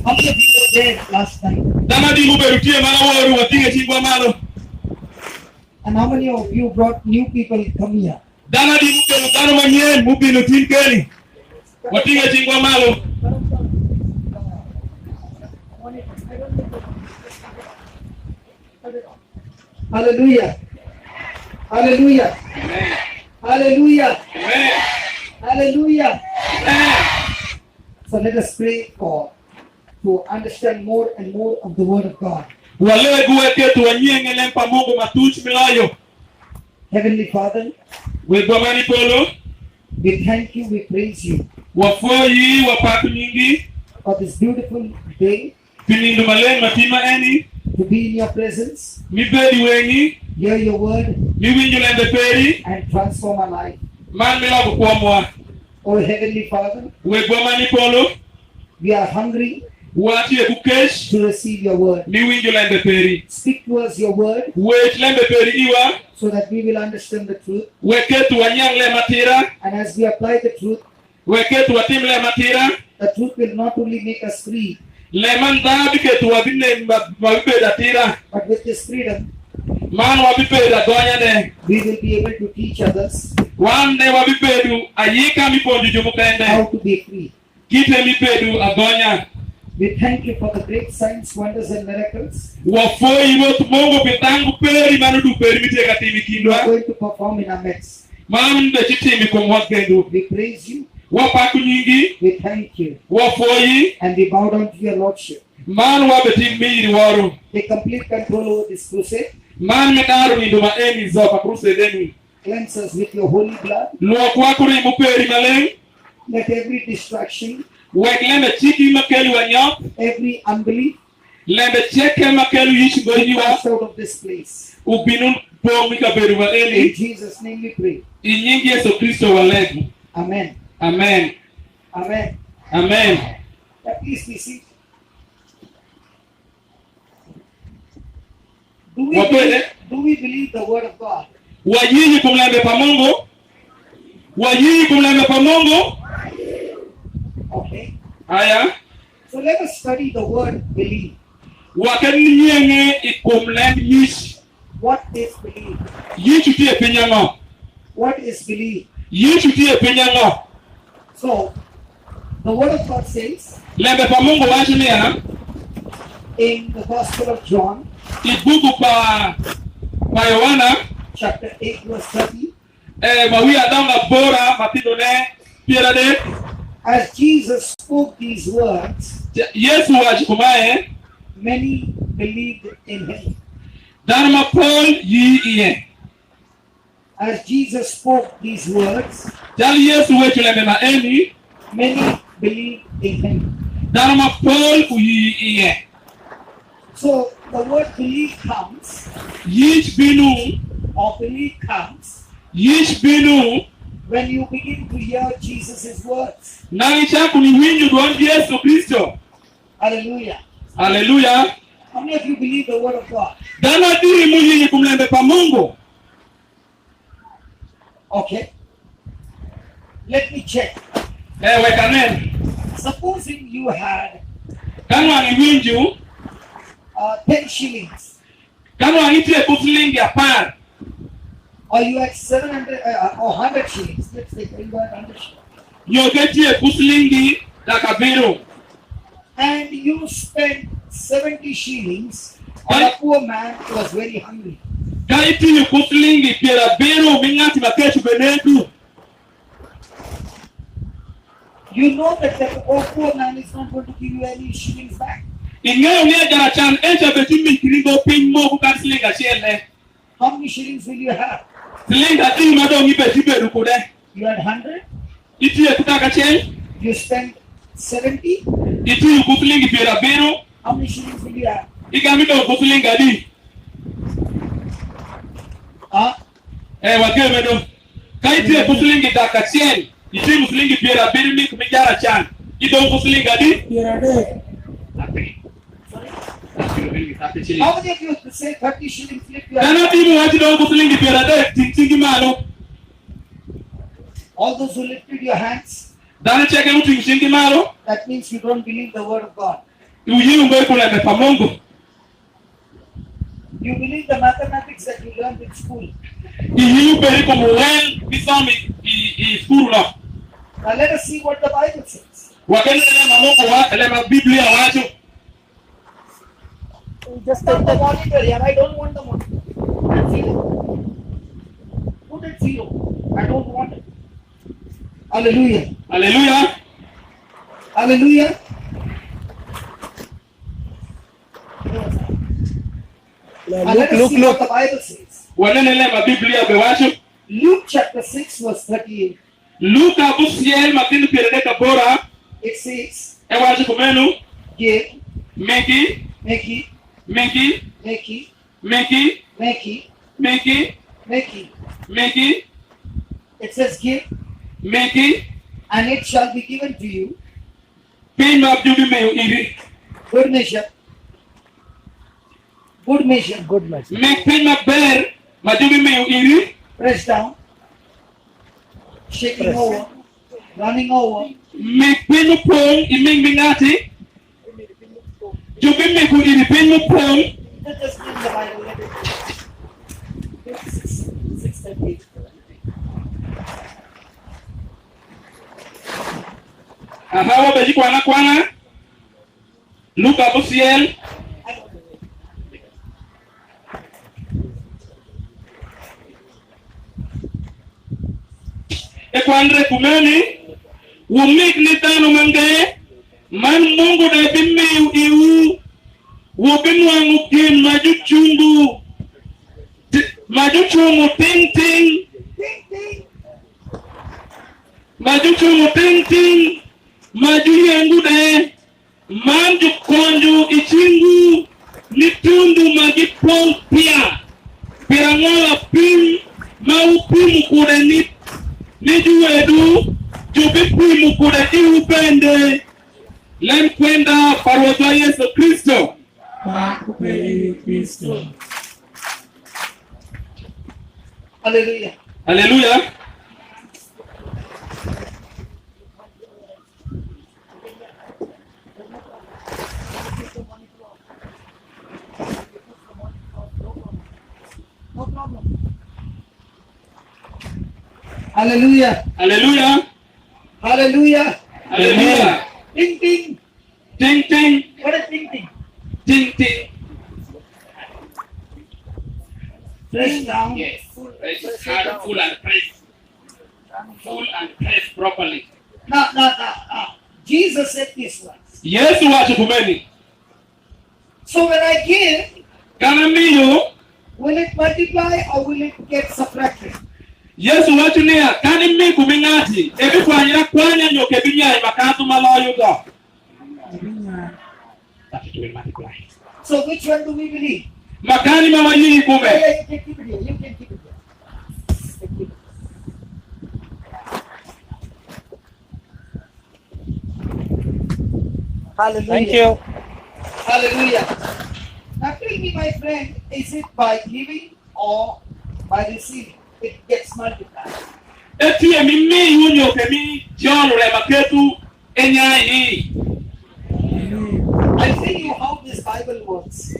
How many of you were there last night? And how many of you brought new people come here? Hallelujah. Hallelujah. Amen. Hallelujah. Amen. Hallelujah. Amen. So let us pray to understand more and more of the Word of God. Heavenly Father, we thank you, we praise you for this beautiful day to be in your presence, hear your word, and transform our life. Oh Heavenly Father, we are hungry to receive your word. Speak to us your word so that we will understand the truth. And as we apply the truth, the truth will not only make us free, but with this freedom, we will be able to teach others how to be free. We thank you for the great signs, wonders, and miracles you are going to perform in our midst. We praise you, we thank you, and we bow down to your Lordship. Take complete control over this crusade. Cleanse us with your holy blood. Let every distraction, every unbelief, be cast out of this place. In Jesus' name we pray. Amen. Amen. Amen. Amen. Please be seated. Do we believe the word of God? Okay. So let us study the word believe. What is believe? What is believe? So the word of God says in the Gospel of John, chapter 8 verse 30, as Jesus spoke these words, many believed in him. As Jesus spoke these words, many believed in him. So the word believe comes, or believe comes, when you begin to hear Jesus' words. Hallelujah. Hallelujah. How many of you believe the word of God? Okay. Let me check. Supposing you had 10 shillings, or you had 700 or 100 shillings. Let's say you had 100 shillings. And you spent 70 shillings on a poor man who was very hungry. You know that the poor man is not going to give you any shillings back. How many shillings will you have? You had 100. You spent 70. How many shillings will you have? How many of you say 30 shillings? All those who lifted your hands, that means you don't believe the word of God. Uyiyumbe kulembe pa Mungu. You believe the mathematics that you learned in school. Iyiyumbe iko muwen bisomi skulu no. Now let us see what the Bible says. Wakene lema Mungu wa lema Biblia wacho. Just take the monitor here. I don't want the monitor. Put it zero. Put it zero. I don't want it. Hallelujah. Hallelujah. Hallelujah. Let us see what the Bible says. Wanene lema Biblia be wacho. Luke chapter 6 verse 38. Luka busiel matinu piredeka bora. It says, E wacho kumenu. give, Meki. make, Meki. make, Meki. make, Meki. make. Meki. It says give, Meki. and it shall be given to you. Pima jubi meyo iri. Good measure. Good measure. Good measure. Mek pima ber majubi meyo iri. Press down. Shaking over. Running over. Mek pinu pong iming mingati. Jubi meyo iri pinu pong. Let us bring the Bible. Let it be. 6:38. Ahawa beji kwana. Luka busiel. Ekwandre kumeni. Wumik ni tano mange. Man Mungu da bimeyu iu. Wubinwangu kin majuchungu. Majuchungu ting ting. Majuchungu ting ting. Majuyengu de. Manju konju ichingu. Nitundu magipong pia. Pirangola pim. Maupimu kure nit. Nijuedu. Jubipimu kure iupende. Lem kwenda parwazwa Yesu Kristo. Hallelujah. Hallelujah. No problem. Hallelujah. Hallelujah. Hallelujah. Hallelujah. Ting ting. Ting ting. What is ting ting? Ting ting. Press down. Yes. Press hard, full and press. Full and press properly. Now. Jesus said this once. Yesu wacho kumeni. So when I give, Kana miyo. will it multiply or will it get subtracted? Yesu wacho niya. Kani mi kumingati. Ebi kwanya nyoke binyai makatu maloyo go. That it will multiply. So which one do we believe? Makani mama yii kume. Yeah, you can keep it here. You can keep it here. Keep it. Hallelujah. Thank you. Hallelujah. Now tell me, my friend, is it by giving or by receiving? It gets multiplied. Eti emi mi yunyo kemi John re maketu enyai. I'll tell you how this Bible works.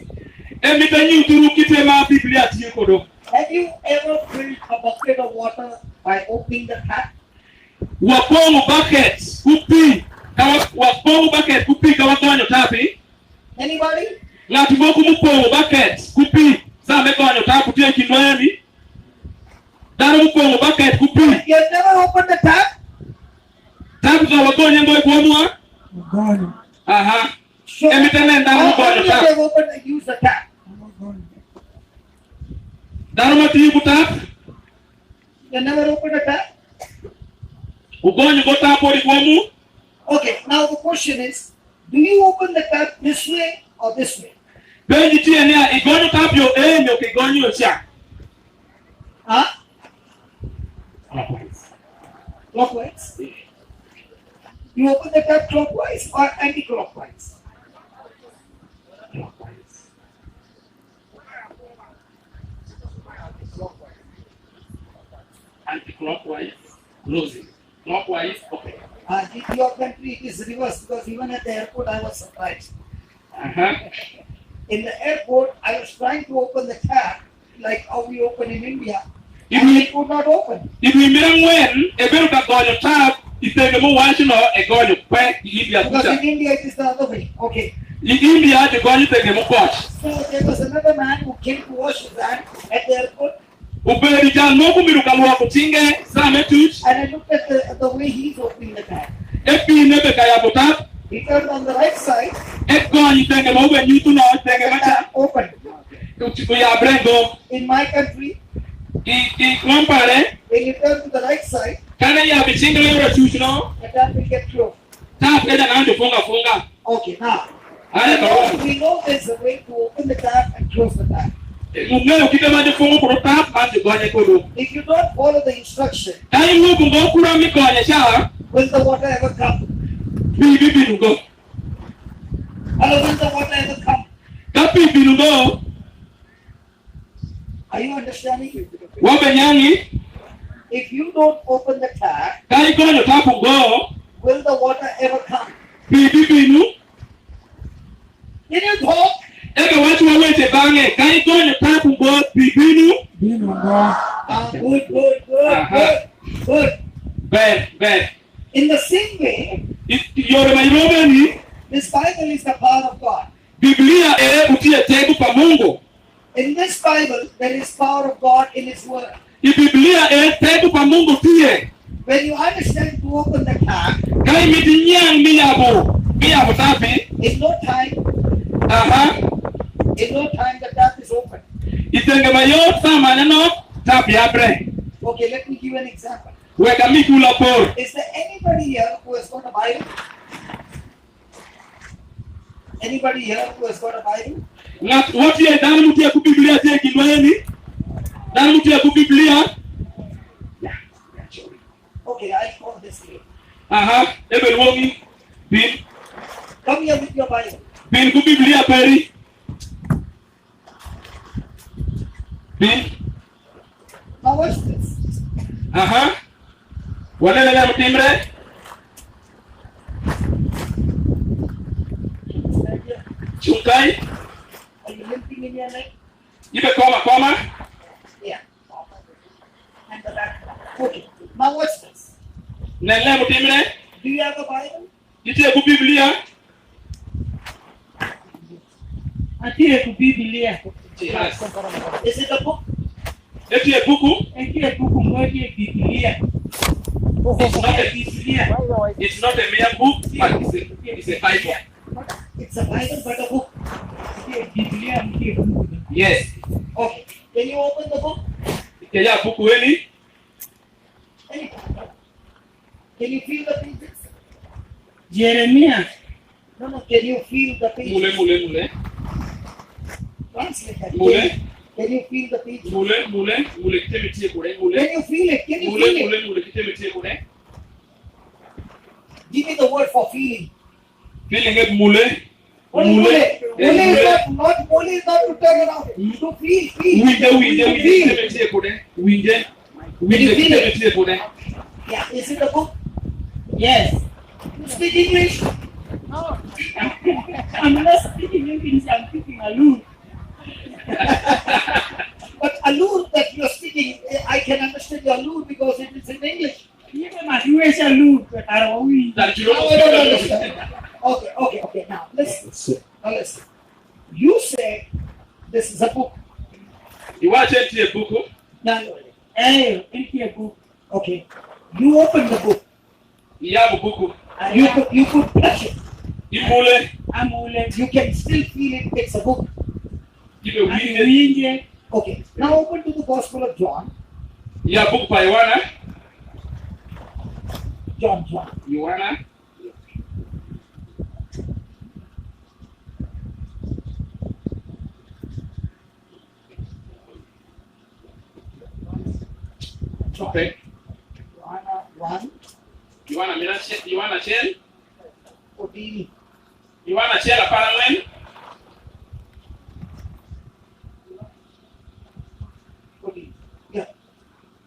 Emi tanyi uturu kitema Biblia tiyekodo. Have you ever filled a bucket of water by opening the tap? Wapongu bucket kupi. Wapongu bucket kupi kawa kwanyo tapi. Anybody? Ngati moku mupongu bucket kupi. Sa meko wanyo tapu tiye kinwemi. Daro mupongu bucket kupi. You have never opened the tap? Tapu za wagonye ngoe kuamua. God. Aha. So, Emi tene ndaro how mupongu many tap. have opened and used the tap? Daro matiyu tap. You never opened a tap? Ugonye go tapu ori kuamu. Okay, now the question is, do you open the tap this way or this way? Benji tiye niya igonyo tapu yo enyo kigonyo yo siya. Huh? Clockwise. Clockwise? You open the tap clockwise or anti-clockwise? Clockwise. Anti-clockwise. Losing. Clockwise. Okay. In your country it is reversed because even at the airport I was surprised. In the airport, I was trying to open the tap like how we open in India. And it would not open. If we when a bit of a tap, if they go watching or a god of quack, because in India it is the other way. Okay. In India, the god take them watch. So there was another man who came to wash his hand at the airport. And I looked at the way he's opening the tap. He turned on the right side. Open. In my country, when you turn to the right side, the tap will get closed. Okay, now we know there's a way to open the tap and close the tap. If you don't follow the instruction, will the water ever come? Hello, will the water ever come? Are you understanding? If you don't open the tap, will the water ever come? Can you talk? Good. In the same way, this Bible is the power of God. In this Bible, there is power of God in His Word. When you understand to open the tap, in no time, the tap is open. Okay, let me give you an example. Is there anybody here who has got a Bible? Anybody here who has got a Bible? Okay, I'll call this here. Come here with your Bible. Now watch this. Are you limping in your leg? Yeah. And the back. Okay. Now watch this. Do you have a Bible? Is it a book? It's not a mere book, but it's a Bible. It's a Bible, but a book. Yes. Okay. Can you open the book? Can you feel the pages? Jeremiah. No. Can you feel the pages? Translate that. Can you feel the pages? Can you feel it? Can you feel it? Give me the word for feeling. Feeling it mule. Mule is not to turn around. To feel. Yeah, is it a book? Yes. You speak English? No. I'm not speaking English, I'm speaking Alur. But Alur that you're speaking, I can understand your Alur because it is in English. I don't understand. Okay. Now listen. You say this is a book. You watch it a book? Now, it's a book. Okay. You open the book. You have a book. You could touch it. You can still feel it. It's a book. Okay. Now open to the Gospel of John. You have a book by Joanna. John. Joanna. Okay. Joanna 1. Joanna Chel. 14. Joanna Chel apparently. 14. Yeah.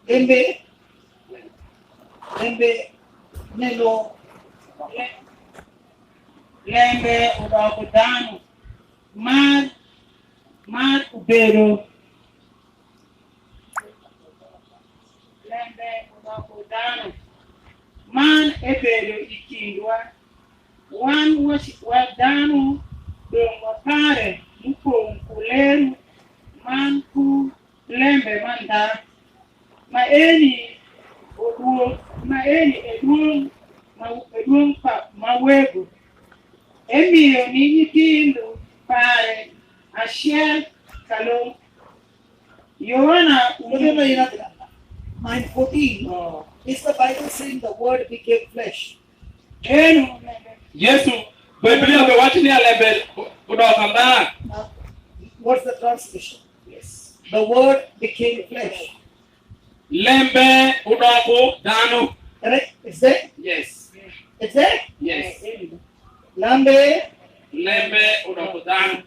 Lembe neno lembe udakutano mar ubero lembe udano man ebero ikindwa wan wadano dongo pare mupong kuleru man ku lembe manda maeni eduong mawego emiyo ni nyithindo pare achiel kalo Yohana 9:14 is the Bible saying the word became flesh. Yesu Biblia bewatini alembe udokamba. What's the translation? Yes. The word became flesh. Lembe udoko dano. Correct? Is there? Yes. Is there? Yes. Lembe udoko dano.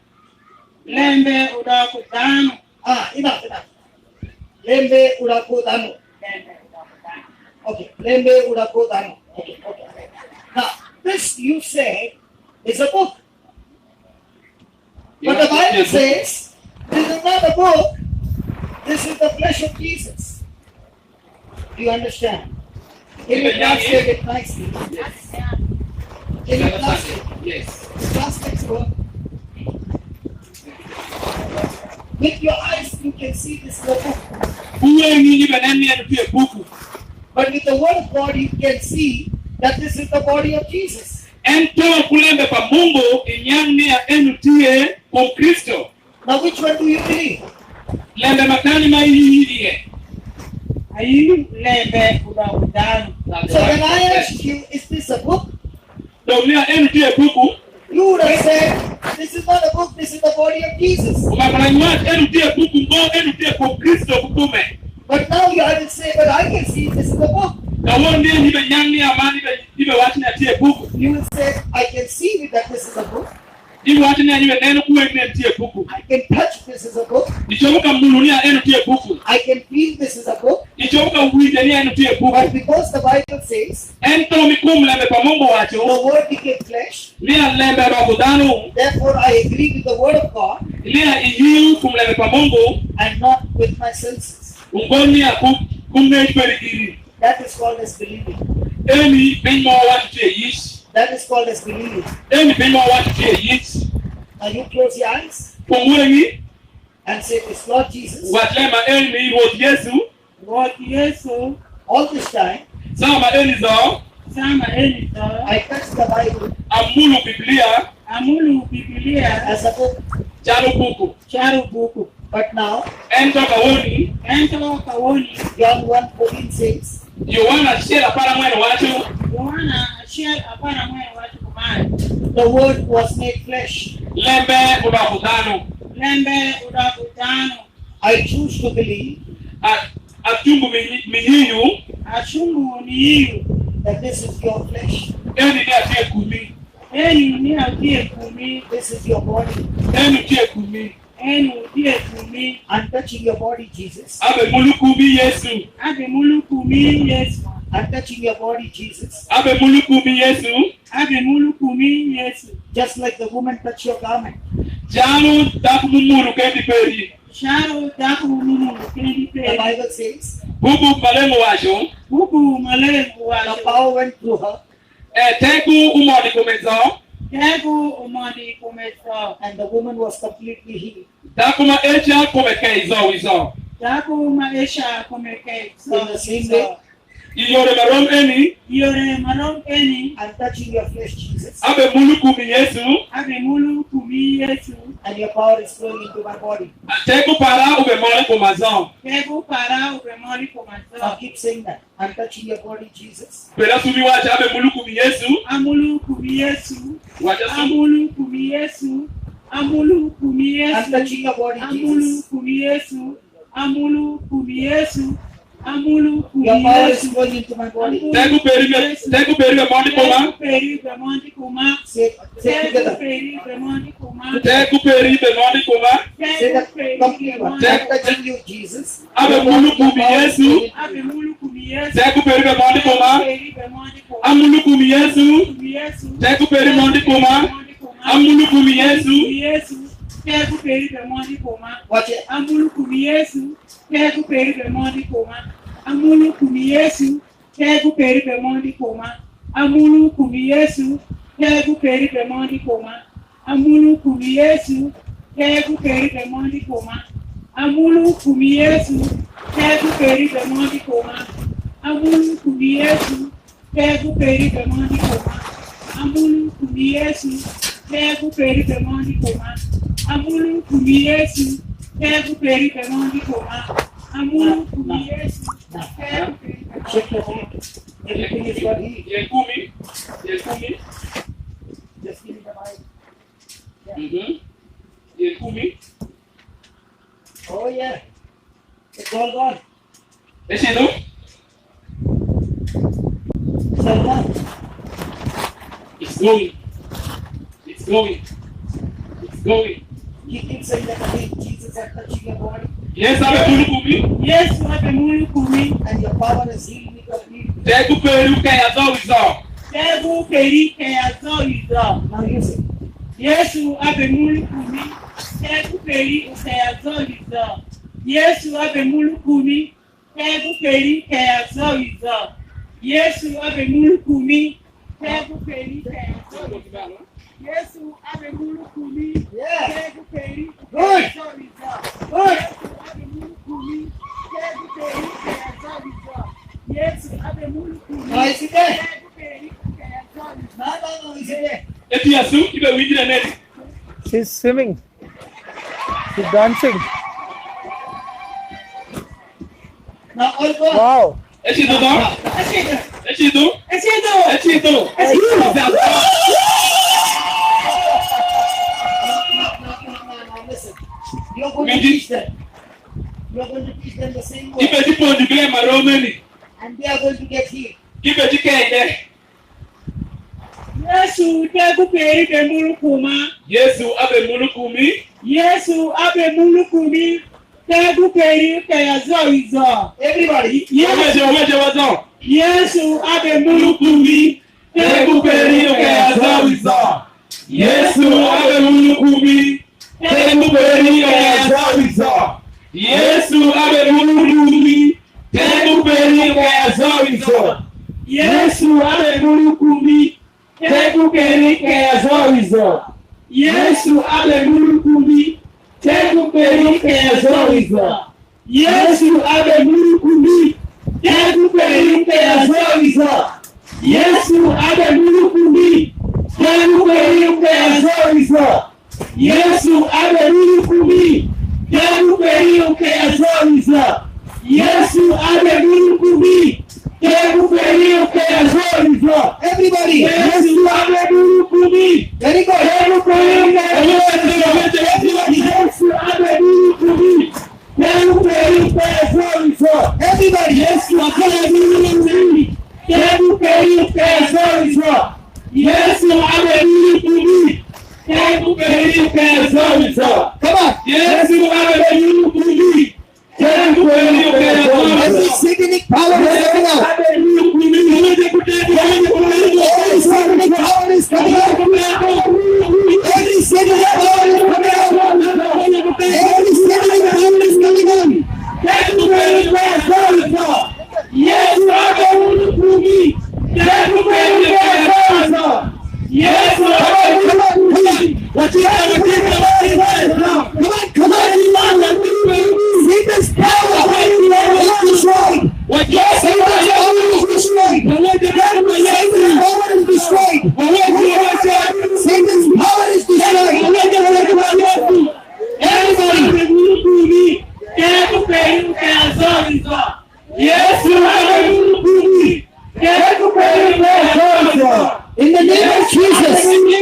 Lembe udoko dano. Enough. Lembe udoko dano. Okay. Lembe udoko dano. Okay. Now, this you say is a book. But the Bible says this is not a book. This is the flesh of Jesus. Do you understand? Can you translate it nicely? Yes. Can you translate? Yes. Translate word. With your eyes, you can see this is a book. But with the word of God, you can see that this is the body of Jesus. Now, which one do you believe? So when I asked you, is this a book? You would have said, this is not a book, this is the body of Jesus. But now you have to say, but I can see this is a book. You will say, I can see that this is a book. I can touch this is a book. I can feel this is a book. But because the Bible says, the word became flesh, therefore I agree with the word of God and not with my senses. That is called as believing. That is called as believing. Now you close your eyes and say, it's Lord Jesus. Lord Jesus. All this time, I touch the Bible as a book. But now, John 1:14 says, the word was made flesh. I choose to believe that this is your flesh. This is your body. I'm touching your body, Jesus. I'm touching your body, Jesus. Just like the woman touched your garment. The Bible says, the power went through her. And the woman was completely healed. In the same way, I'm touching your flesh, Jesus. And your power is flowing into my body. Now keep saying that. I'm touching your body, Jesus. I'm touching your body, Jesus. Your power is flowing into my body. Say together. Say that complete one. I'm touching you, Jesus. I'm Kegu peri bemondi koma. Watch it. Amulu kumi Yesu. Kegu peri bemondi koma. Amulu kumi Yesu. Kegu peri bemondi koma. Amulu kumi Yesu. Kegu peri bemondi koma. Amulu kumi Yesu. Kegu peri bemondi koma. Amulu kumi Yesu. Kegu peri bemondi koma. Amulu kumi Yesu. Kegu peri bemondi koma. Amulu kumi Yesu. Kegu peri bemondi koma. Amulu kumi Yesu. Kegu peri bemondi koma. Amulu kumi Yesu. Kegu peri Check your phone. Everything is what he. Yekumi. Just give me the mic. Yekumi. Oh yeah. It's all gone. Eshido. Salman. It's going. It's going. It's going. He keeps saying that again. Jesus is touching your body. Yes, abe mulu kumi. Yesu amulu kumi. And your power is healing me completely. Tegu peru kaya zowizo. Kegu peri keyazoizo. Now you say. Yesu amulu kumi. Kegu peri keyazoizo. Yesu amulu kumi. Kegu peri keyazoizo. Yesu amulu kumi. Kegu peri keyazoizo. Yesu amulu kumi. Yeah. Kegu peri Good. keyazoizo. Good. Yesu amulu kumi. Now is it there? Kegu peri keyazoizo. No, is it there? Eti yasu ibe wiji neti. She's swimming. She's dancing. Now all gone. Wow. Eshido do. Eshido. Eshido. Eshido. Eshido. No, listen. You're going to teach them. You're going to teach them the same way. Ibe tipo ndikile maromeni. And they are going to get healed. Ibe dikende. Yesu kegu peri bemulu kuma. Yesu abe mulu kumi. Yesu abe mulu kumi. Kegu peri keyazoizo. Everybody. Weje wazo. Yesu abe mulu kumi. Tegu peru kaya zowizo. Yesu abe mulu kumi. Tegu peru kaya zowizo. Yesu abe mulu kumi. Tegu peru kaya zowizo. Yesu abe mulu kumi. Tegu peru kaya zowizo. Yesu abe mulu kumi. Tegu peru kaya zowizo. Yesu abe mulu kumi. Tegu peru kaya zowizo. Yesu abe mulu kumi. Tegu peru kaya zowizo. Yesu abe mulu kumi. Tegu peru kaya zowizo. Yesu abe mulu kumi. Tegu peru kaya zowizo. Everybody. Yesu abe mulu kumi. Very good. Tegu peru kaya zowizo. Yesu abe mulu kumi. Tegu peru kaya zowizo. Everybody. Yesu abe mulu kumi. Tegu peru kaya zowizo. Yesu abe mulu kumi. Tegu peru kaya zowizo. Come on. Yesu abe mulu kumi. Tegu peru kaya Every zowizo. satanic power is coming out. Every satanic power is coming out. Every satanic power is coming out. Every satanic power is coming out. Come on. What you have to do? Come on. Satan's power is destroyed. Satan's power is destroyed. Satan's power is destroyed. Satan's power is destroyed. In the name of Jesus, every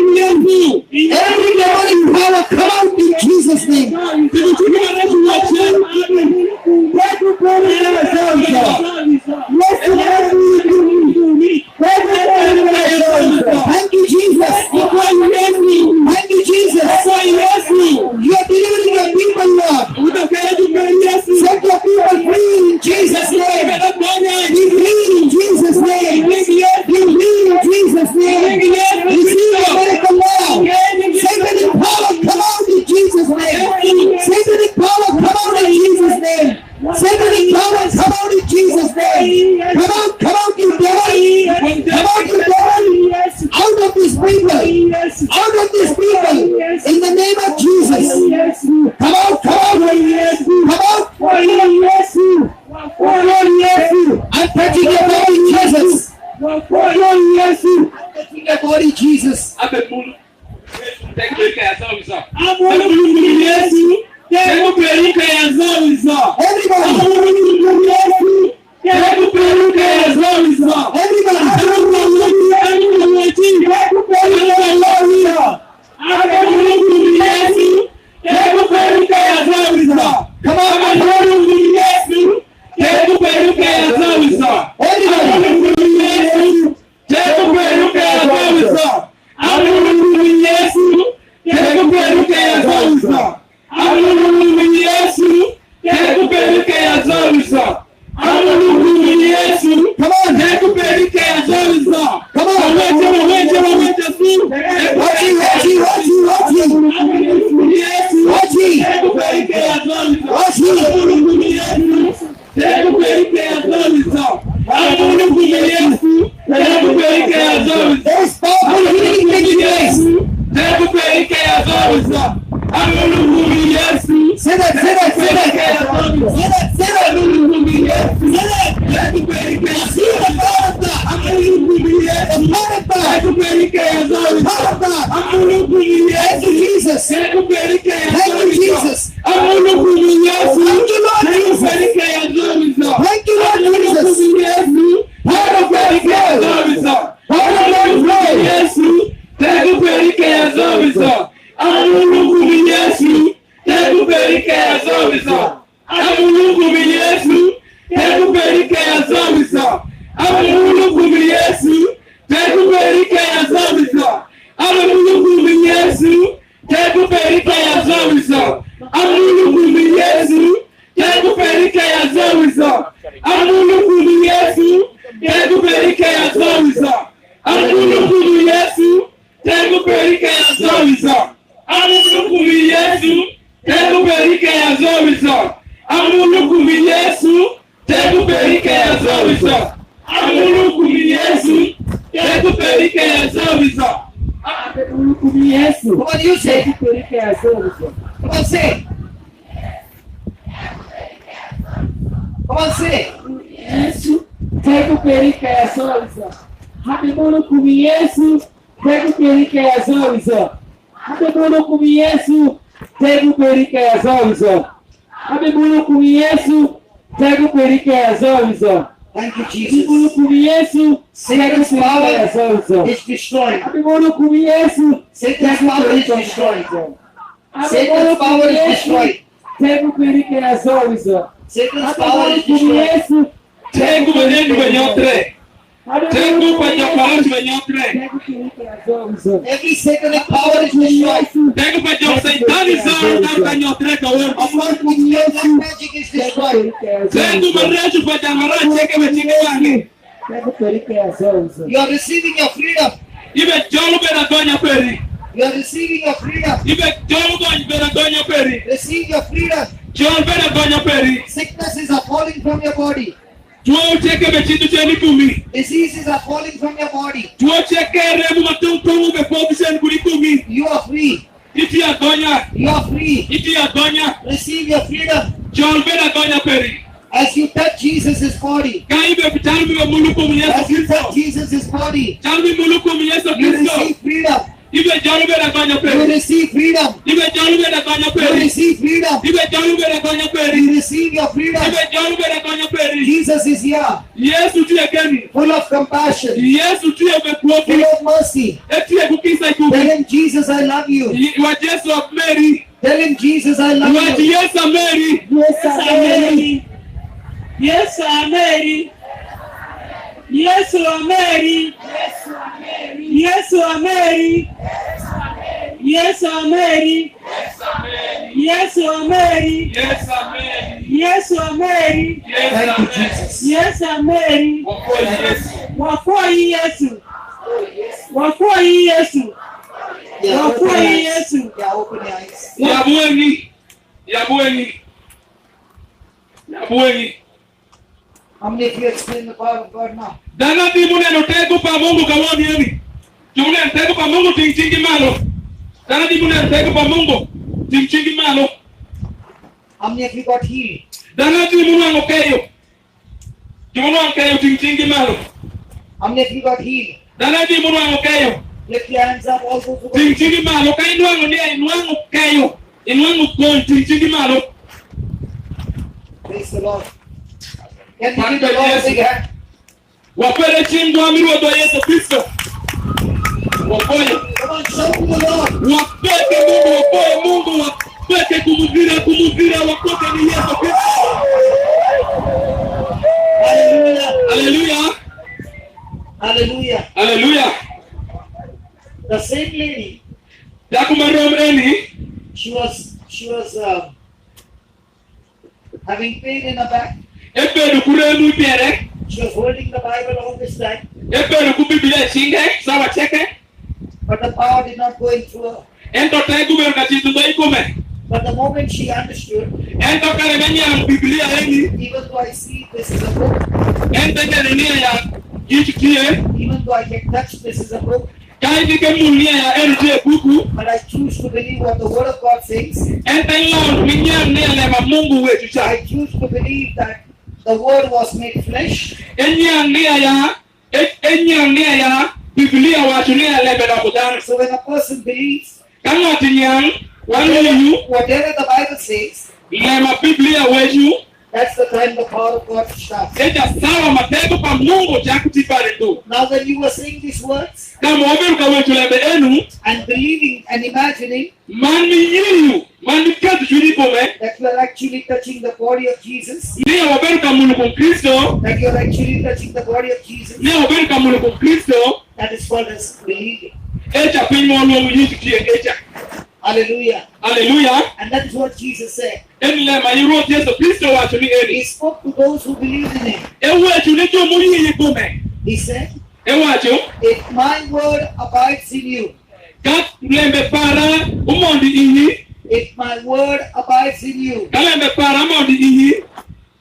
demonic power come out in Jesus' name. Thank you, Jesus. Thank you, Jesus. You are delivering your people, Lord. Set your people free in Jesus' name. Be free in Jesus' name. Be free in Jesus' name. Receive your miracle now. Satan in power, come out in Jesus' name. ya zawisa. Amulu Yesu. Tego peruka ya zawisa. Tego peruka ya zawisa. Thank you, Jesus. Satan's power is destroyed. Satan's power is destroyed. Satan's power is destroyed. Satan's power is destroyed. Tengo veneno venyotre. Tengo pajaparas venyotre. Every satanic power is destroyed. Tengo pajap satanizar dar venyotre kawan. Black magic is destroyed. Tengo barraju pajamara cheke vechike wangi. You are receiving your freedom. Ibe jolu bena donya peri. You are receiving your freedom. Ibe jolu bena donya peri. Receive your freedom. Jolu bena donya peri. Sicknesses are falling from your body. Tuo cheke vechindu cheni kumi. Diseases are falling from your body. Tuo cheke rebu matungu befobisen kuri kumi. You are free. Iti ya donya. You are free. Iti ya donya. Receive your freedom. Jolu bena donya peri. As you touch Jesus' body. Kaibe bitalbi wa muluku myeso As you Kristo. touch Jesus' body. Talbi muluku myeso You Kristo. receive freedom. Ibe jolu bena donya You peri. receive freedom. Ibe jolu bena donya You peri. receive freedom. Ibe jolu bena donya peri. You receive your freedom. Ibe jolu bena donya peri. Jesus is here. Yesu tiye gani. Full of compassion. Yesu tiye bekuofi. Full of mercy. Etiye kukisa Tell ikubi. him, Jesus, I love you. Wa Yesu of Mary. Tell him, Jesus, I love Wa you. Yesu Mary. Yes, Mary. Yes, Mary. Yes, Mary. Yes, Mary. Yes, Mary. Yes, Mary. Yes, Amen. Yes, Mary. Thank you, Jesus. Yes, Mary. Wako Yesu. Wafoi Yesu. Wafoi Yesu. Yeah, open your Wafoi eyes. Yesu. Yeah, open your eyes. Yabueni. Yabueni. Yabueni. How many of you explain the power of God now? Dana di mune no tego pa Mungu kawoni yani. Jumune tego pa Mungu tingchingi malo. Dana di mune tego pa Mungu tingchingi malo. How many of you got healed? Dana di mune ngokeyo. Jumune ngokeyo tingchingi malo. How many of you got healed? Dana di mune ngokeyo. Lift your hands up, all those who Ting chini malo ka inwango ni inwango kayo. Inwango kon ting chini malo. Praise the Lord. Can we give the Lord a big hand? Wapere chimbo amiru do Yesu Kristo. Wapoye. Come on, shout to the Lord. Wapeke Mungu, wapeke kumuvira, wapoke ni Yesu Kristo. Hallelujah. Hallelujah. Hallelujah. Hallelujah. The same lady, Dakumarom eni. she was having pain in her back. Epedu kurelu piere. She was holding the Bible all this time, Epedu kubiblia chinge, sawa cheke. but the power did not go in through her. Ento tegu beru kachitu do ikume. But the moment she understood, Ento kare menya biblia eni. even though I see this is a book, Ento kare niya ya yichikie. even though I can touch this is a book, Kai dike mulia ya erje buku. but I choose to believe what the Word of God says. Ento ilon minya niya lema Mungu wetu cha. I choose to believe that the Word was made flesh, Enya niya ya biblia watu niya lebe na kudana. so when a person believes Kanga tinyang wanu whatever the Bible says, lema biblia wetu. that's the time the power of God starts. Eja sawa matego pa Mungu cha kutipale tu. Now when you were saying these words Kama waberuka wetu lebe enu. and believing and imagining Mani yiyu. Mani katu chulipome. that you are actually touching the body of Jesus, Niya waberuka munu kwa Kristo. that you are actually touching the body of Jesus, Niya waberuka munu kwa Kristo. that is called as believing. Eja pinyo oluomu yichikie eja. Hallelujah. Hallelujah. And that is what Jesus said. Eni lema yiruot Yesu Kristo watu ni He eni. spoke to those who believed in him. Ewe chulicho muli yikume. He said, Ewa chu. if my word abides in you, Kat lembe para umondi iyi. if my word abides in you, Kalembe para umondi iyi.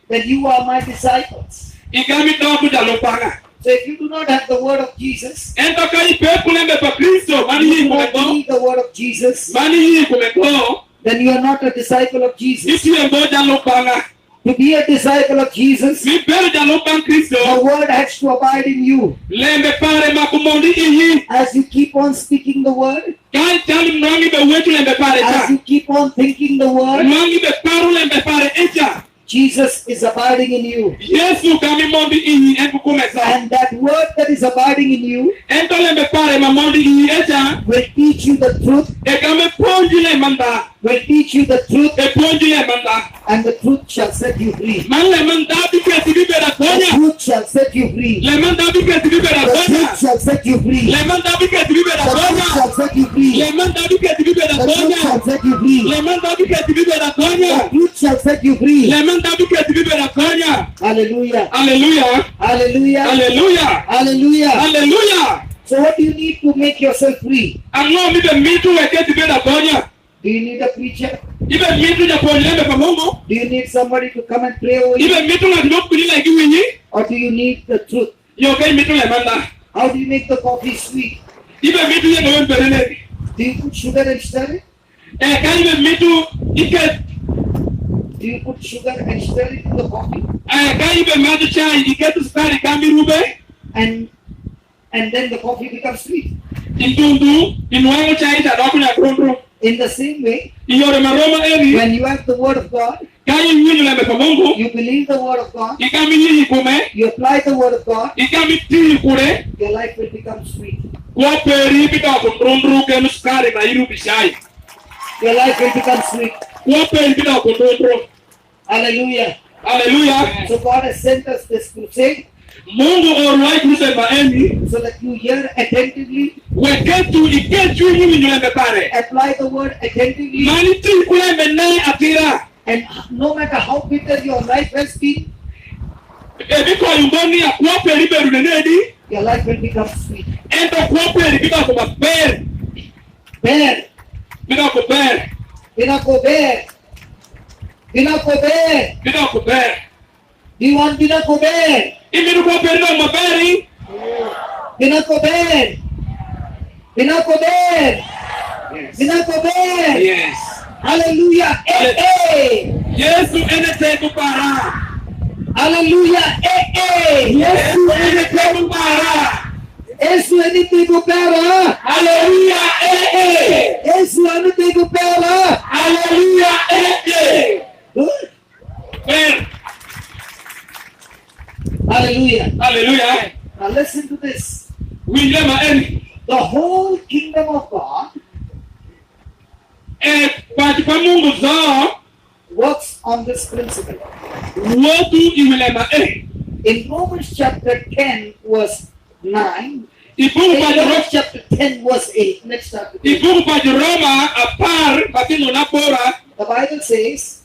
then you are my disciples. Igami doku jalopanga. So if you do not have the word of Jesus, Ento kai pepu lembe pa Kristo. Mani you yi do not kumeko. believe the word of Jesus, Mani yi kumeko. then you are not a disciple of Jesus. Isi embo jalopanga. To be a disciple of Jesus, Mi peru jalopang the Kristo. word has to abide in you. Lembe pare makumondi iyi. As you keep on speaking the word, Kai chali mwangi be wetu lembe pare as cha. you keep on thinking the word, Mwangi be paru lembe pare echa. Jesus is abiding in you. Yesu kami mondi iyi enku kumesa. And that word that is abiding in you Ento lembe pare ma mondi iyi echa. will teach you the truth, E kame ponji le manda. will teach you the truth, E ponji le manda. and the truth shall set you free. Man le manda bike tibi beda The konya. truth shall set you free. Le manda bike tibi beda The konya. truth shall set you free. Le manda bike tibi beda The truth konya. shall set you free. Le manda bike tibi beda The truth shall konya. set you free. Le manda bike tibi beda The konya. truth shall set you free. Le manda bike tibi beda konya. Hallelujah. Hallelujah. Hallelujah. Hallelujah. Hallelujah. Hallelujah. So what do you need to make yourself free? Ango mi be mitu weke tibi beda konya. Do you need a preacher? Ibe mitu ja ponjembe pa Mungu. Do you need somebody to come and pray over you? Ibe mitu na dibo kuni la kiwinyi. Or do you need the truth? Yo kai mitu le manda. How do you make the coffee sweet? Ibe mitu ye no mperene. Do you put sugar and stir it? Kai ibe mitu ike. Do you put sugar and stir it in the coffee? Kai ibe madu chai ike tu sukari kami rube. And then the coffee becomes sweet. Intundu inuango chai ta doku na krondro. In the same way, Iyore maroma eni. when you have the word of God, Kai yinyu lembe pa Mungu. you believe the word of God, Ikami yi kume. you apply the word of God, Ikami ti kure. your life will become sweet. Kwa peri bita kondrondro ke sukari na iru bishai. Your life will become sweet. Kwa peri bita kondrondro. Hallelujah. Hallelujah. So God has sent us this crusade Mungu orwai kruse ma eni. so that you hear attentively, Weketu iketu yinyu lembe pare. apply the word attentively, Mani ti kulembe na atira. and no matter how bitter your life has been, Ebi kwa yumboni ya kwa peri beru nenedi. your life will become sweet. Ento kwa peri bita kuma ber. Bear, Bita ko ber. binako bear, binako bear. Bita ko ber. Do you want binako bear? Imi kwa peri na maberi. Binako bear, binako bear, binako bear. Yes. Hallelujah. Eh, eh. Yesu ene teku para. Hallelujah. Eh, eh. Yesu ene teku para. Yesu anitigo pera. Hallelujah. Yesu anitigo pera. Hallelujah. Good. Amen. Hallelujah. Hallelujah. Now listen to this. William and The whole kingdom of God works on this principle. In Romans chapter 10 verse 9, in Romans chapter 10 verse 8, next chapter. The Bible says,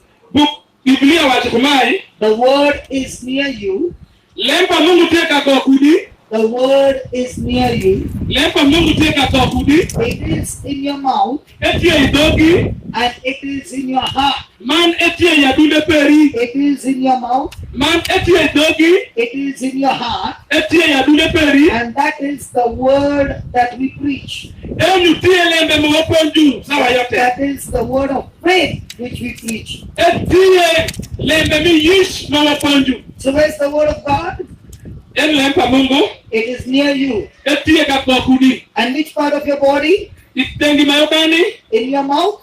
the word is near you. The word is near you. It is in your mouth and it is in your heart. It is in your mouth. It is in your heart. And that is the word that we preach. That is the word of faith which we preach. So where's the word of God? It is near you. And which part of your body? In your mouth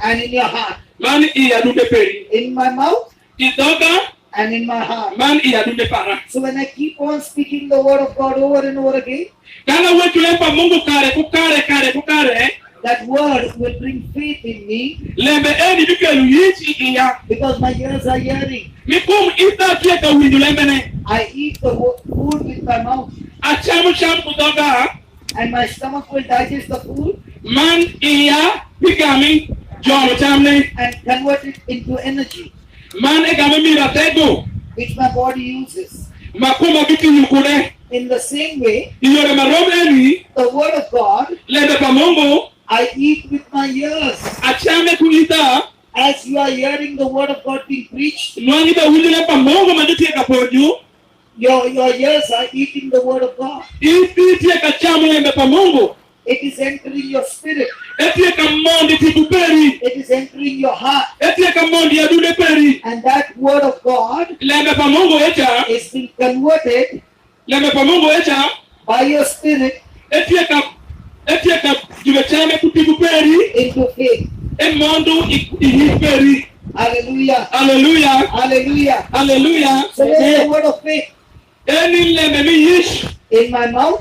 and in your heart. In my mouth and in my heart. So when I keep on speaking the word of God over and over again, that word will bring faith in me because my ears are hearing. I eat the food with my mouth and my stomach will digest the food and convert it into energy which my body uses. In the same way, the word of God I eat with my ears. As you are hearing the word of God being preached, your ears are eating the word of God. It is entering your spirit. It is entering your heart. And that word of God is being converted by your spirit into faith. Hallelujah. Hallelujah. Hallelujah. Hallelujah. So there's the word of faith in my mouth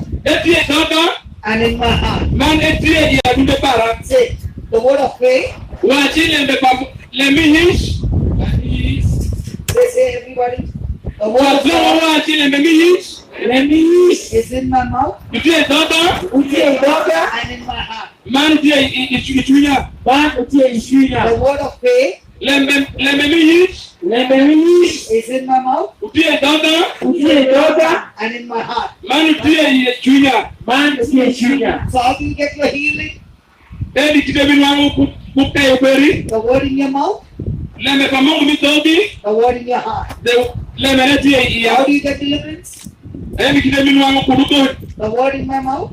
and in my heart. Say the word of faith. Say everybody. The word of God is in my mouth and in my heart. The word of faith is in my mouth and in my heart. So how do you get your healing? The word in your mouth, the word in your heart. How do you get deliverance? The word in my mouth,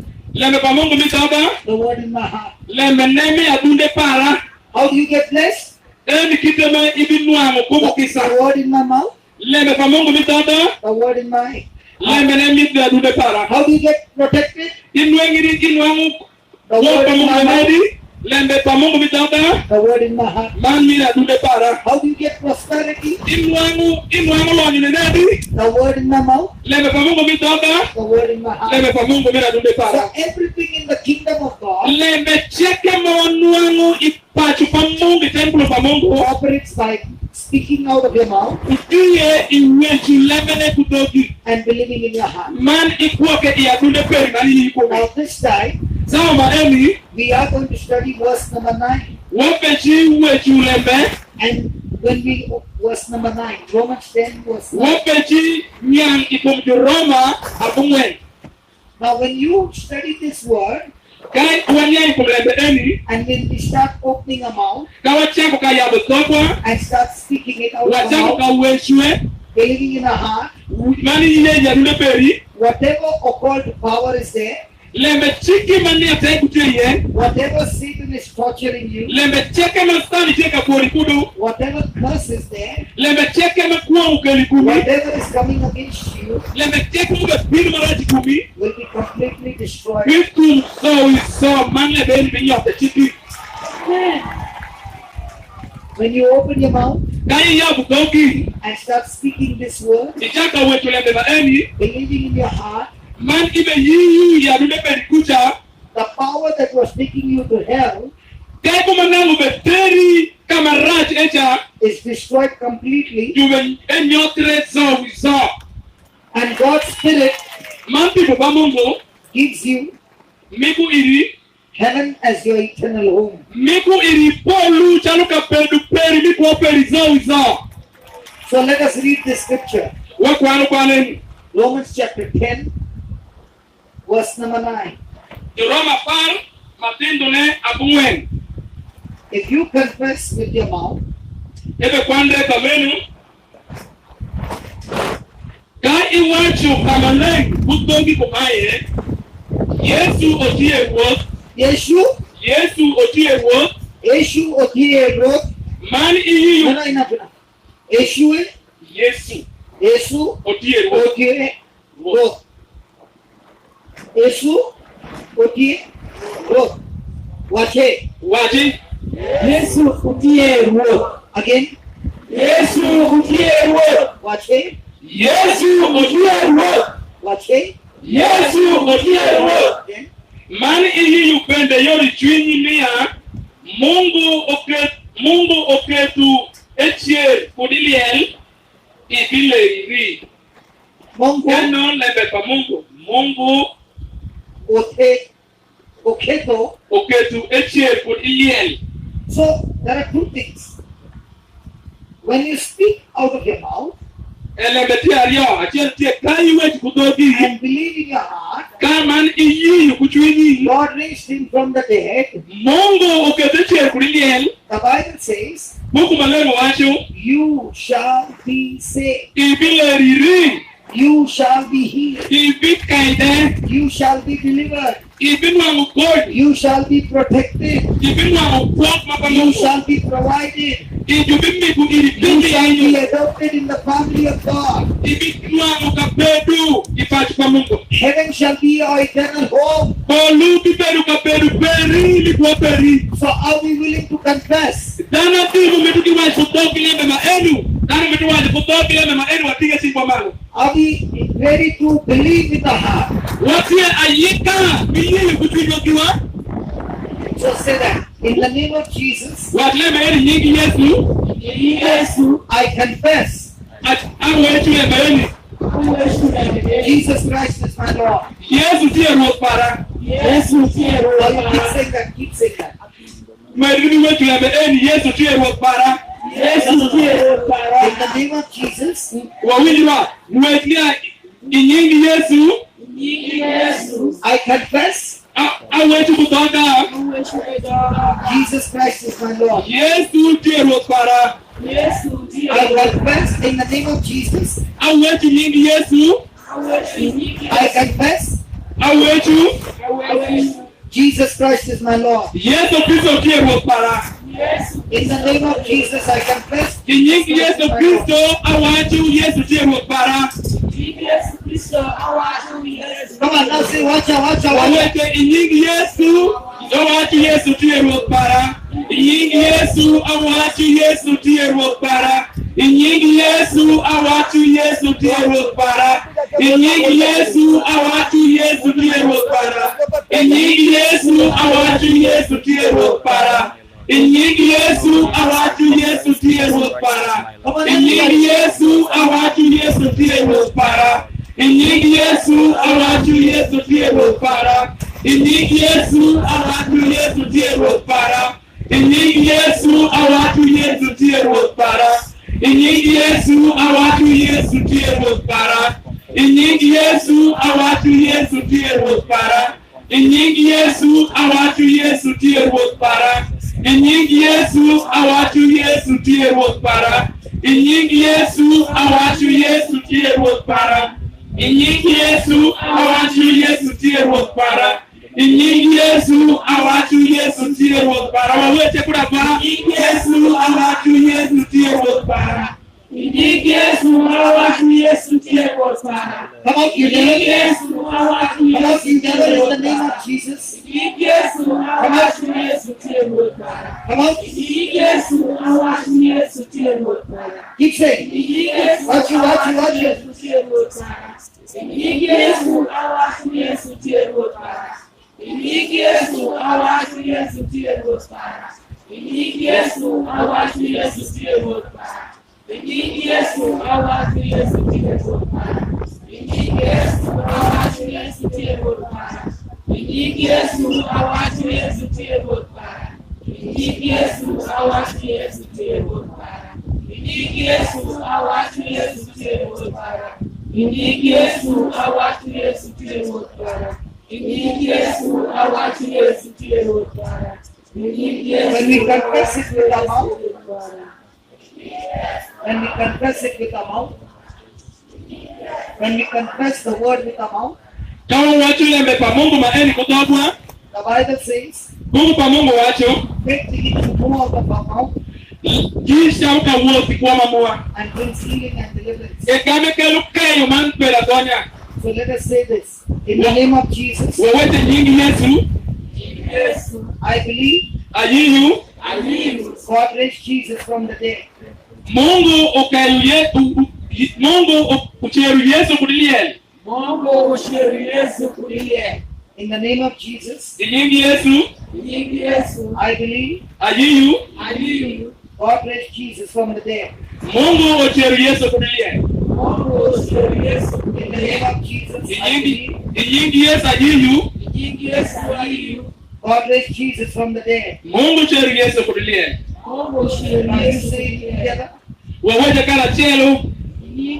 the word in my heart. How do you get blessed? The word in my mouth, the word in my heart. How do you get protected? The word in my mouth, the word in my heart. How do you get prosperity? The word in my mouth, the word in my heart. So everything in the kingdom of God operates by speaking out of your mouth and believing in your heart. Now this time we are going to study verse number 9. And when we verse number 9, Romans 10 verse 9. Now when you study this word and when we start opening our mouth and start speaking it out of our mouth, believing in our heart, whatever occult power is there, whatever Satan is torturing you, whatever curse is there, whatever is coming against you, you Let me take you the film already to me. will be completely destroyed. If you so man le ben ben of the chicken. When you open your mouth Kai ya bukoki. and start speaking this word, Ichaka wetu le beba eni. believing in your heart, Man ibe yiyu ya rule ben kucha. the power that was taking you to hell Kai kuma nangu beteri kamaraj echa. is destroyed completely, You ben enyotre so we saw. and God's Spirit Man people bamungo. gives you Miku iri. heaven as your eternal home. Miku iri polu chaluka pedu peri miku operi zo izo. So let us read this scripture. Wakwano kwalen. Romans chapter 10, verse number 9. Roma par matendone abungwen. If you confess with your mouth Ebe kwandre kamenu. Ka iwacho kamaleng butongi kumaye. Yesu otie wot. Yeshu, Yesu otie wot. Yeshu otie growth. Man iyu. No, enough. Yeshu, Yesu Yesu otie wot. otie growth. Yeshu otie growth. Watch it. Waji. Yesu utie ruo. Again. Yesu otie wot. Watch it. Yesu otie wot. Watch it. Yesu otie wot. Again. Man iyu pende yori chwinyi niya. Mungu oketu echier kudiliel. Ibile iri. Mungu Kano lebe pa Mungu. Mungu oketo. oketu echier kudiliel. So there are two things. When you speak out of your mouth Elebeti ario achiel tie kai wech kutoki. and believe in your heart, Kaman iyu kuchwinyi. God raised him from the dead. Mungu oketu echier kudiliel. The Bible says, Mungu malego wacho. you shall be saved. Ibile riri. You shall be healed. Ibit kaide. You shall be delivered. Ibin wangu kod. You shall be protected. Ibin wangu kwok You mapamungu. shall be provided. Ibin miku You iripindi shall be yanyu. adopted in the family of God. Ibin wangu kapedu. Ipachu pa Mungu. Heaven shall be your eternal home. Bolu kiperu kapedu peri likuwa peri. So are we willing to confess? Dana timu metuki wa kutoki lebe maenu. Dana metu wa kutoki lebe maenu watige simbo malu. Are we ready to believe with the heart? Watie ayika miyi kutujo kiwa. So say that. In the name of Jesus, Watle meeni nyingi Yesu. Yesu I confess Awe chule meeni. Jesus Christ is my Lord. Yesu tiye ruok para. Yesu utie Oh, ruo. you keep saying that. Keep saying that. Mwedini wetu lebe eni Yesu tiye ruok para. Yesu utie ruo In para. the name of Jesus, Wawinjwa mwedini inyingi Yesu. Yesu I confess Awe chukutoka. Jesus Christ is my Lord. Yesu tiye ruok para. Yesu utie I ruo. confess in the name of Jesus. Awe chinyingi Yesu. I confess Awe chu. Jesus Christ is my Lord. Yesu Kristo tiye ruok para. In the name of Jesus, I confess. Inyingi Yesu Kristo awachu Yesu tiye ruok para. Yesu Kristo awacho Yesu. Come on, now say, watch out, watch out, watch out. Waweke inyingi Yesu awachu Yesu tiye ruok para. Inyingi Yesu awachu Yesu tiye ruok para. Inyingi Yesu awachu Yesu tiye ruok para. Inyingi Yesu awachu Yesu tiye ruok para. Inyingi Yesu awachu Yesu tiye ruok para. Inyingi Yesu awachu Yesu tiye ruok para. Inyingi Yesu awachu Yesu tiye ruok para. Inyingi Yesu awachu Yesu tiye ruok para. Inyingi Yesu awachu Yesu tiye ruok para. Inyingi Yesu awachu Yesu tiye ruok para. Inyingi Yesu awachu Yesu tiye ruok para. Inyingi Yesu awachu Yesu tiye ruok para. Inyingi Yesu awachu Yesu tiye ruok para. Inyingi Yesu awachu Yesu tiye ruok para. Inyingi Yesu awachu Yesu tiye ruok para. Inyingi Yesu awachu Yesu tiye ruok para. Inyingi Yesu awachu Yesu tiye ruok para. Wawete kuna pa. Yesu awachu Yesu tiye ruok para. Inyingi Yesu awacho Yesu tiye ruo Come out together. Come out together in the name of Jesus. Come out. Keep saying. Watch you. When we confess it with our mouth, when we confess it with our mouth, when we confess the word with our mouth, the Bible says, faith begins to move out of our mouth and brings healing and deliverance. So let us say this. In the name of Jesus, I believe God raised Jesus from the dead. In the name of Jesus, I believe God raised Jesus from the dead. In the name of Jesus, I believe God raised Jesus from the dead. Now you say it together.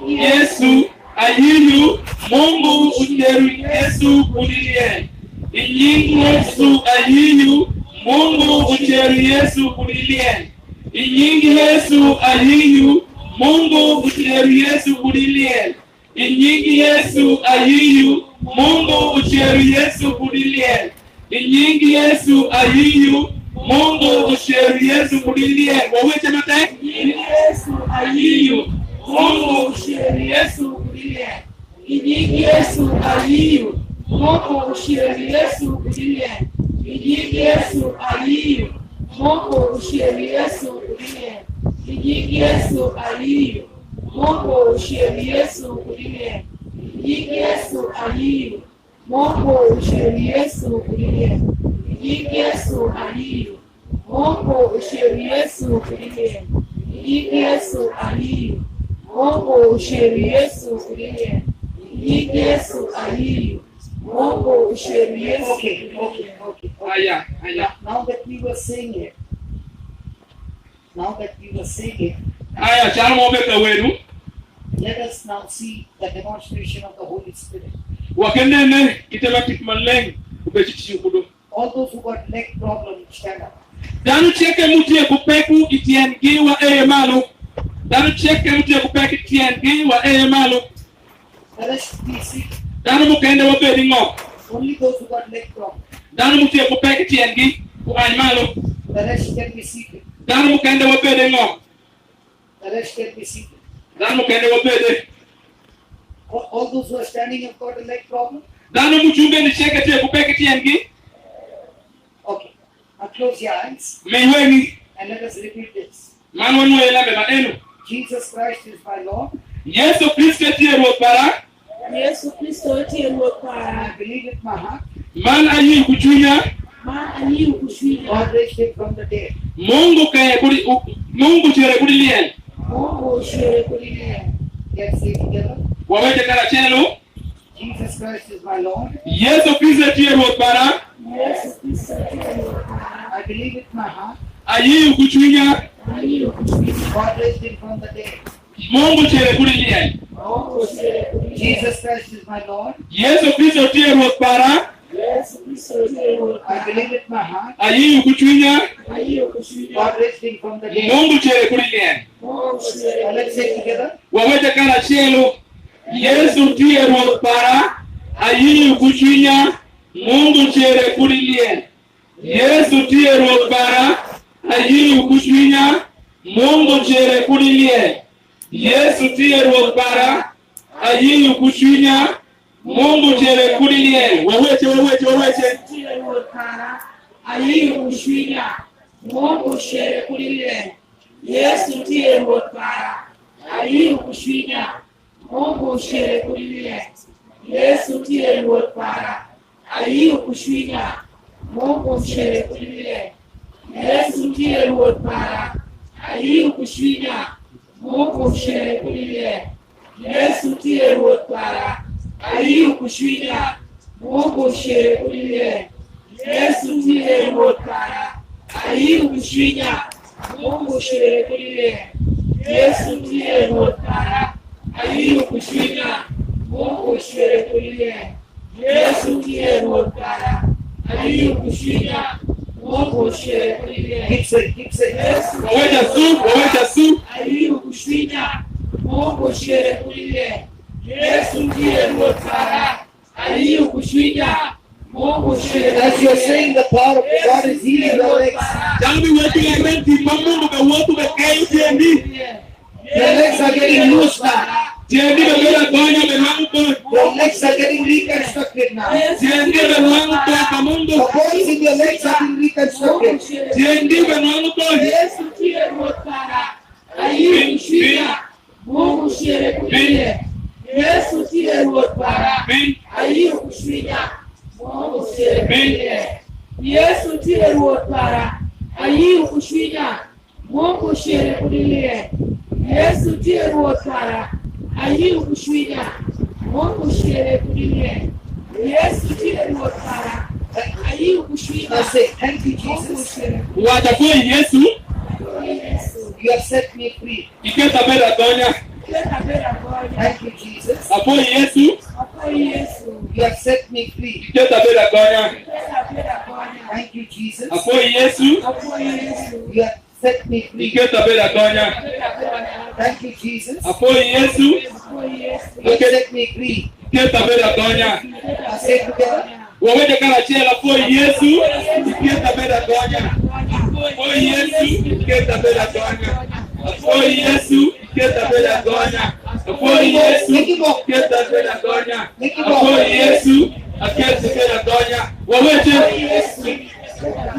Yesu ayiyu Mungu ucheru Yesu kulilie. Yesu ayiyu Mungu ucheru Yesu kulilie. Yesu ayiyu Mungu ucheru Yesu kulilie. Yesu ayiyu Mungu ucheru Yesu kulilie. Yesu ayiyu Mungu ucheru Yesu kulilie. Waweche mate? Yesu ayiyu Mungu ucheru Yesu kulilie. Yesu ayiyu Mungu ucheru Yesu kulilie. Yesu ayiyu Mungu ucheru Yesu kulilie. Yesu ayiyu Mungu ucheru Yesu kulilie. Yesu ayiyu Mungu ucheru Yesu kulilie. Yesu ayiyu Mungu ucheru Yesu kulilie. Yesu ayiyu Mungu ucheru Yesu kulilie. Yesu ayiyu Mungu ucheru Yesu. Okay. Aya. Now that we were saying it, Aya charmo beka weru. let us now see the demonstration of the Holy Spirit. Wakenene kitematik maleng ubechichi kudo. All those who got leg problems, stand up. Danu cheke mutie kupeku itiengi wa malu. Danu cheke mutie kupeku itiengi wa malu. Let us be seated. Danu mukende wabedi ngok. Only those who got leg problems. Danu mutie kupeku itiengi wa malu. The rest can be seated. Danu mukende wabedi ngok. The rest can be seated. Danu mukende wabedi. All those who are standing have got a leg problem. Danu muchunge ni cheke tie kupeku itiengi. Okay. Now close your eyes Meweni and let us repeat this. manwanu elambe maenu. Jesus Christ is my Lord. Yesu Kristo tie ruoth para. Yesu Kristo tie ruoth And para. I believe with my heart Man ayi kuchunya. Ma aliu kushwili. God raised him from the dead. Mungu chere kudi lien. Mungu ucheru kulilie. Let's say together. Waweche karachelo. Jesus Christ is my Lord. Yesu Kristo tie ruoth para. Yesu Kristo tie ruoth para. I believe with my heart Ayi kuchunya. Aliu kushwili. God raised him from the dead. Mungu chere kudi lien. Mungu ucheru kulilie. Jesus Christ is my Lord. Yesu Kristo tie ruoth para. Yesu Kristo tie ruoth I para. believe with my heart Ayi kuchunya. Aliu kushwili. God raised him from the dead. Mungu chere kudi lien. Mungu ucheru Now let's say kulilie. together. Waweche karachelo. Yesu tie ruoth para. Ayi kuchunya. Mungu chere kudi lien. Yesu tie ruoth para. Ayi kuchunya. Mungu chere kudi lien. Yesu tie ruoth para. ayiyu kushwinya Mungu chere kulilie waweche ayiyu kushwinya Mungu chere kulilie Yesu ndiye motara ayiyu kushwinya Mungu chere kulilie Yesu ndiye motara ayiyu kushwinya Mungu chere kulilie Yesu ndiye motara ayiyu kushwinya Mungu chere kulilie Yesu ndiye motara ayiyu kushwinya Mungu chere kulilie Yesu ndiye motara ayiyu kushwinya Mungu chere kulilie Yesu ndiye motara ayiyu kushwinya Mungu chere kulilie Yesu ndiye motara ayiyu kushwinya Mungu chere kulilie Keep saying. wawecha su ayiyu kushwinya Mungu chere kulilie Yesu ndiye motara ayiyu kushwinya Mungu chere As you're saying, the power of God is healing your legs. Jambi wetu ya renti mamungu ka watu ka kayu tiendi Your legs are getting loose now. tiendi bebela gonya belangu ko Your legs are getting reconstructed now. tiendi belangu ko The kamungu bones in your legs are being reconstructed. tiendi belangu ko Yesu ndiye motara ayiyu kushwinya Mungu chere kulilie Yesu ndiye motara ayiyu kushwinya Mungu chere kulilie Yesu ndiye motara ayiyu kushwinya Mungu chere kulilie Yesu ndiye motara ayiyu kushwinya Mungu chere kulilie Yesu ndiye motara ayiyu kushwinya Now say, thank you, Mungu Jesus. chere wachafue Yesu kulilie You have set me free. iketa bela gonya Thank you, Jesus. apo Yesu You have set me free. iketa bela gonya Thank you, Jesus. apo Yesu You have set me free. iketa bela gonya Thank you, Jesus. apo Yesu You have set me free. iketa bela gonya I say together. wawecha kana chela apo Yesu iketa bela gonya apo Yesu iketa bela gonya apo Yesu iketa bela gonya apo Yesu iketa bela gonya apo Yesu aketa bela gonya waweche Yesu iketa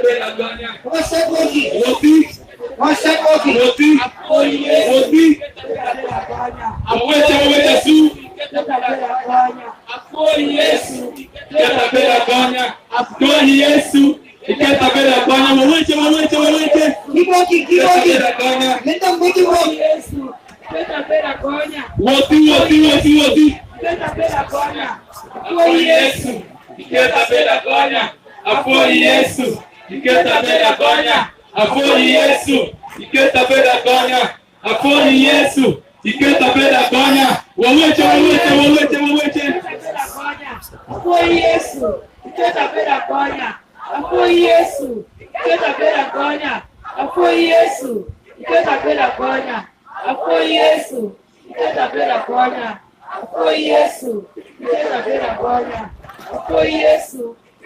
bela gonya Come on, start walking. woti Come on, start walking. woti woti wawecha su iketa bela gonya apo Yesu iketa bela gonya waweche Keep walking, keep iketa walking. bela gonya Let them make you walk. woti apo Yesu iketa bela gonya apo Yesu iketa bela gonya apo Yesu iketa bela gonya apo Yesu iketa bela gonya waweche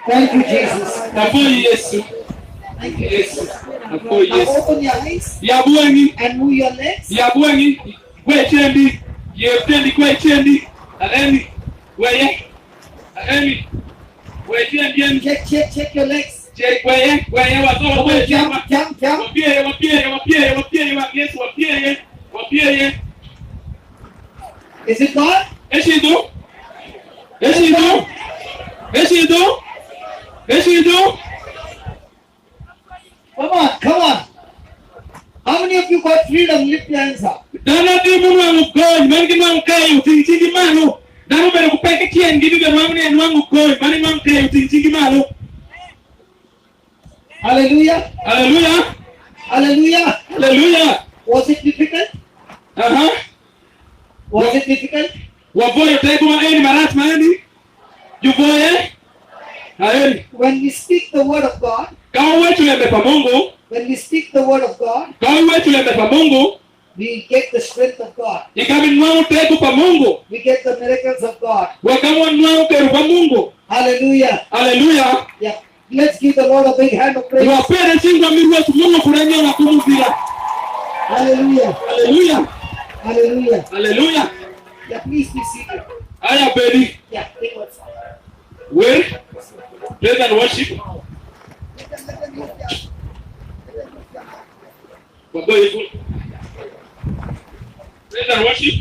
Thank you, Jesus. apo Yesu Thank you, Yesu Jesus. apo Now Yesu open your eyes yabwengi and move your legs. yabwengi kwechendi yetendi kwechendi aleni weye aleni wechendi Check your legs. weye Come on, wazo jump. wapieye Is it God? eshido Come on. How many of you got freedom? Lift your hands up. dana di mwangu koi mangi mwangu kayo tinchigi mano dana bere kupeke chien gibi bere mwangu koi mani mwangu kayo tinchigi mano Hallelujah. Hallelujah. Was it difficult? Was it difficult? Wavoyo taibu maeni marat maeni juvoye haeni When we speak the word of God, kama wetu lembe pa Mungu when we speak the word of God, kama wetu lembe pa Mungu we get the strength of God. ikabi nwangu taibu pa Mungu We get the miracles of God. wakamu nwangu keru pa Mungu. Hallelujah. Yeah. Let's give the Lord a big hand of praise. Wapere chingwa miru wetu Mungu kurenya na kumuzira. Hallelujah. Hallelujah. Hallelujah. Yeah, please be seated. Aya bedi. Yeah, take what's Well, praise and worship. Praise and worship.